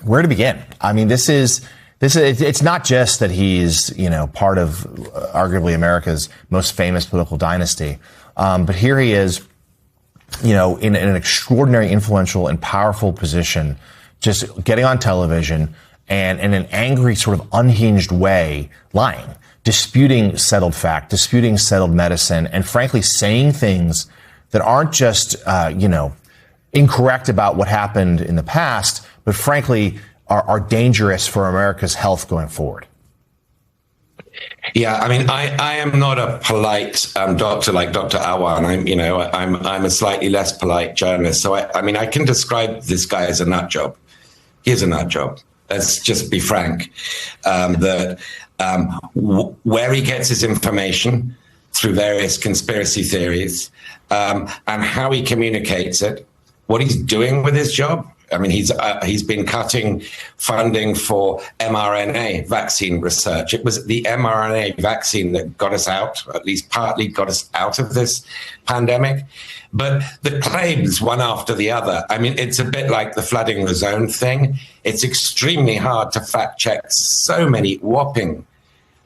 Where to begin? I mean, it's not just that he's, part of arguably America's most famous political dynasty. But here he is, in an extraordinary, influential and powerful position, just getting on television and in an angry, sort of unhinged way, lying, disputing settled fact, disputing settled medicine, and frankly saying things that aren't just, incorrect about what happened in the past, but frankly are dangerous for America's health going forward. Yeah, I mean, I am not a polite doctor like Dr. Awan. I'm a slightly less polite journalist. So I can describe this guy as a nut job. He's a nut job. Let's just be frank. Where he gets his information through various conspiracy theories, and how he communicates it, what he's doing with his job. I mean, he's been cutting funding for mRNA vaccine research. It was the mRNA vaccine that got us out, at least partly got us out of this pandemic. But the claims, one after the other, I mean, it's a bit like the flooding the zone thing. It's extremely hard to fact check so many whopping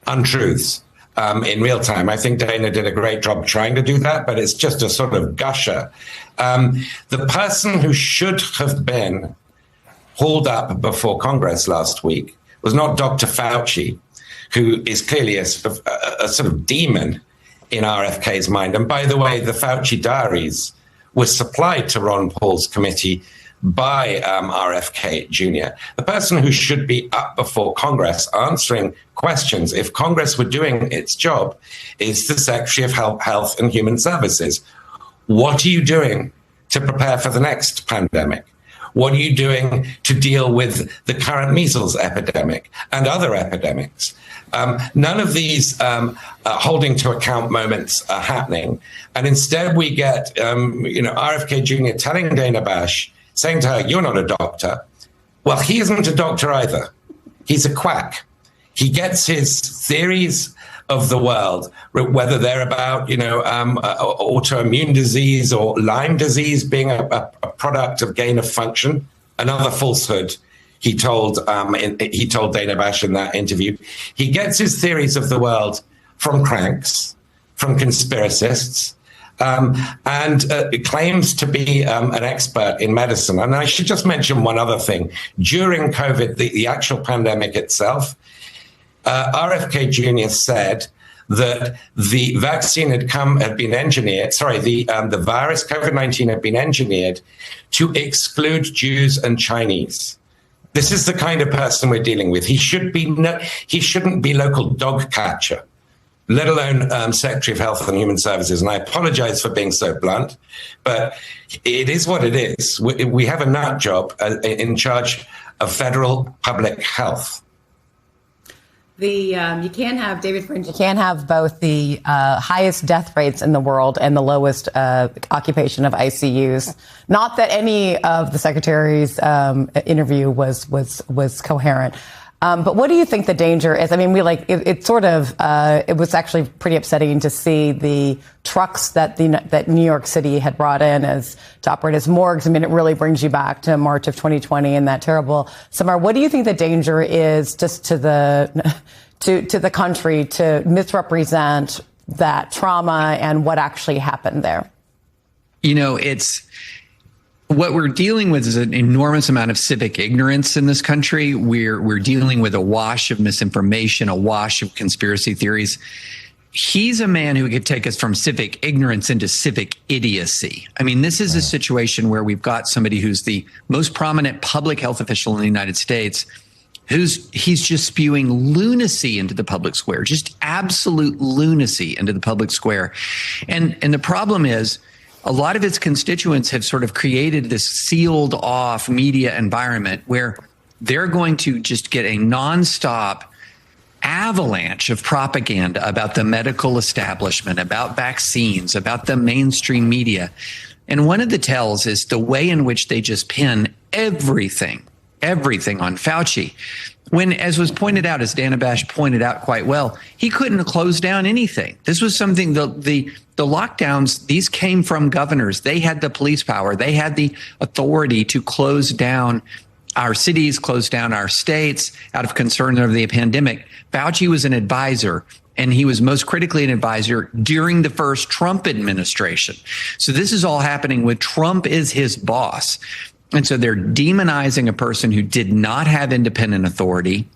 untruths in real time. I think Dana did a great job trying to do that, but it's just a sort of gusher. The person who should have been hauled up before Congress last week was not Dr. Fauci, who is clearly a sort of demon in RFK's mind. And by the way, the Fauci diaries were supplied to Ron Paul's committee by RFK Jr. The person who should be up before Congress answering questions, if Congress were doing its job, is the Secretary of Health and Human Services. What are you doing to prepare for the next pandemic? What are you doing to deal with the current measles epidemic and other epidemics? None of these holding to account moments are happening. And instead we get, RFK Jr. telling Dana Bash, saying to her, you're not a doctor. Well, he isn't a doctor either. He's a quack. He gets his theories of the world, whether they're about, autoimmune disease or Lyme disease being a product of gain of function, another falsehood. He told Dana Bash in that interview. He gets his theories of the world from cranks, from conspiracists, and claims to be an expert in medicine. And I should just mention one other thing. During COVID, the actual pandemic itself, RFK Jr. said that the vaccine had been engineered. The virus COVID-19 had been engineered to exclude Jews and Chinese. This is the kind of person we're dealing with. He shouldn't be local dog catcher, let alone Secretary of Health and Human Services. And I apologize for being so blunt, but it is what it is. We have a nut job in charge of federal public health. You can't have, David Fringe, you can't have both the highest death rates in the world and the lowest occupation of ICUs. Not that any of the secretary's interview was coherent. But what do you think the danger is? I mean, it was actually pretty upsetting to see the trucks that New York City had brought in to operate as morgues. I mean, it really brings you back to March of 2020 and that terrible summer. What do you think the danger is just to the country to misrepresent that trauma and what actually happened there? What we're dealing with is an enormous amount of civic ignorance in this country. We're dealing with a wash of misinformation, a wash of conspiracy theories. He's a man who could take us from civic ignorance into civic idiocy. I mean, this is a situation where we've got somebody who's the most prominent public health official in the United States, he's just spewing lunacy into the public square, just absolute lunacy into the public square. And the problem is, a lot of his constituents have sort of created this sealed off media environment where they're going to just get a nonstop avalanche of propaganda about the medical establishment, about vaccines, about the mainstream media. And one of the tells is the way in which they just pin everything on Fauci. When, as was pointed out, as Dana Bash pointed out quite well, he couldn't close down anything. This was something, the lockdowns, these came from governors. They had the police power. They had the authority to close down our cities, closed down our states out of concern over the pandemic. Fauci was an advisor, and he was most critically an advisor during the first Trump administration. So this is all happening with Trump as his boss. And so they're demonizing a person who did not have independent authority.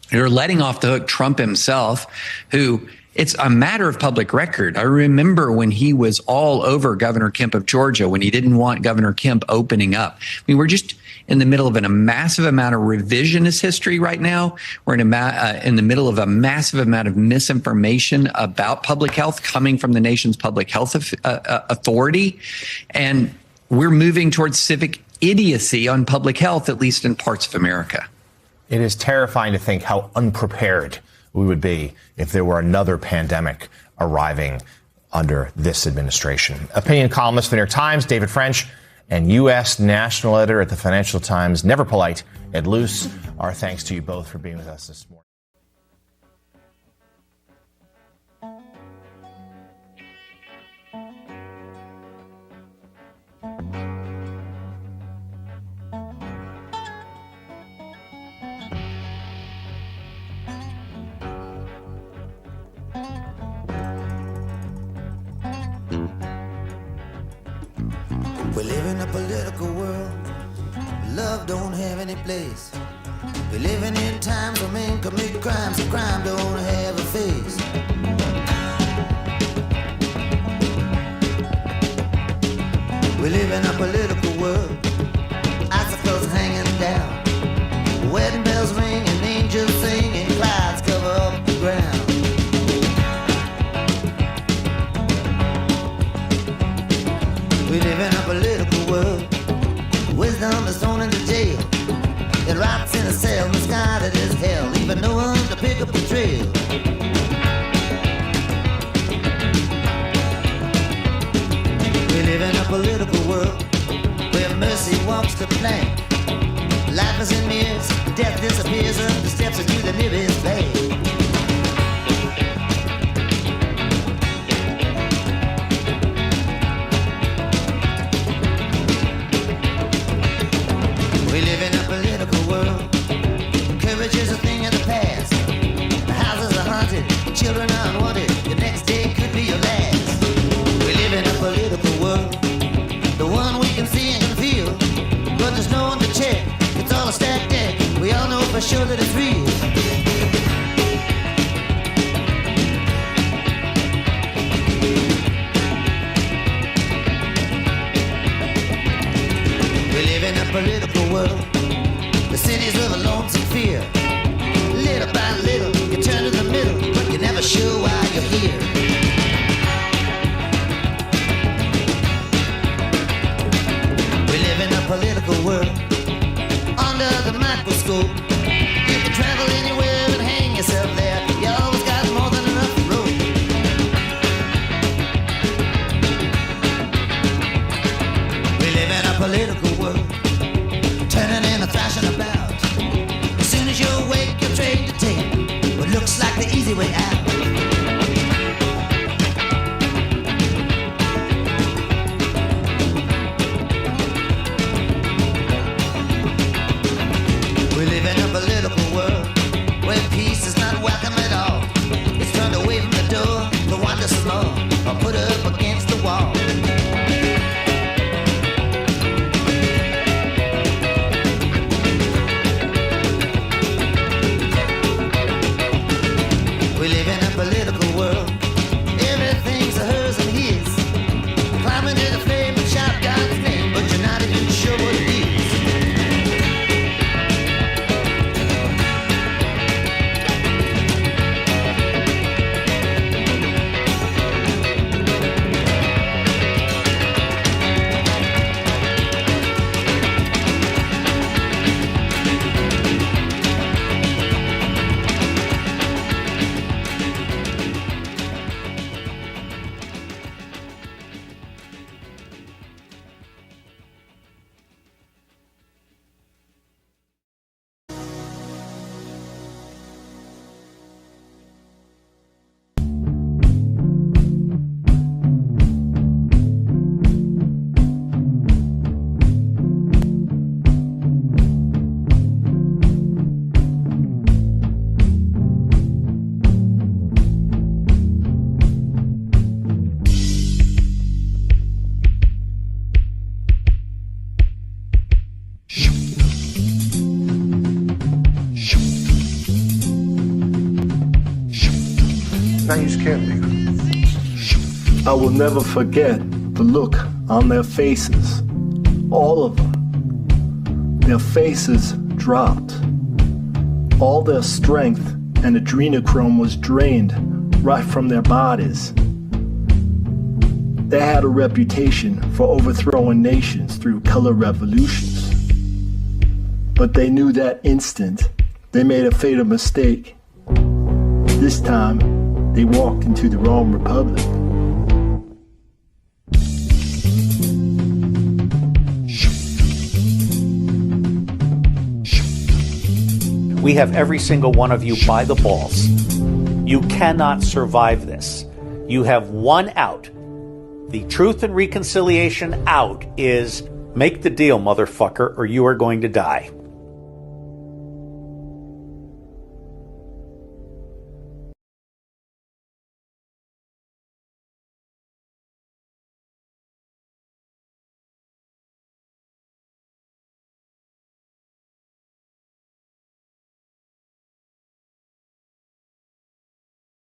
They're letting off the hook Trump himself, who it's a matter of public record. I remember when he was all over Governor Kemp of Georgia, when he didn't want Governor Kemp opening up. I mean, we're just in the middle of a massive amount of revisionist history right now. We're in the middle of a massive amount of misinformation about public health coming from the nation's public health authority. And we're moving towards civic idiocy on public health, at least in parts of America. It is terrifying to think how unprepared we would be if there were another pandemic arriving under this administration. Opinion columnist for the New York Times, David French, and U.S. national editor at the Financial Times, never polite, Ed Luce. Our thanks to you both for being with us this morning. We live in a political world. Love don't have any place. We're living in times when men commit crimes and crime don't have a face. We live in a political world. Icicles hanging down. Wedding bells ring and angels sing and clouds cover up the ground. We live in a political world. Wisdom is thrown into jail. It rots in a cell, misguided as hell, leaving no one to pick up the trail. We live in a political world where mercy walks the plank. Life is in mirrors, death disappears up the steps into the nearest bank. We live in a political world. Courage is a thing of the past. The houses are haunted, children are unwanted. The next day could be your last. We live in a political world, the one we can see and can feel, but there's no one to check. It's all a stacked deck. We all know for sure that it's real. We live in a political world. The cities live a lonesome fear. Little by little, you turn to the middle, but you're never sure why you're here. We live in a political world. Under the microscope, you can travel anywhere and hang yourself there. You always got more than enough room. We live in a political world, turning and a thrashing about. As soon as you awake, you're trained to take what looks like the easy way out. We live in a Now you just can't leave. I will never forget the look on their faces. All of them. Their faces dropped. All their strength and adrenochrome was drained right from their bodies. They had a reputation for overthrowing nations through color revolutions. But they knew that instant they made a fatal mistake. This time, they walked into the wrong republic. We have every single one of you by the balls. You cannot survive this. You have one out. The Truth and Reconciliation out is make the deal, motherfucker, or you are going to die.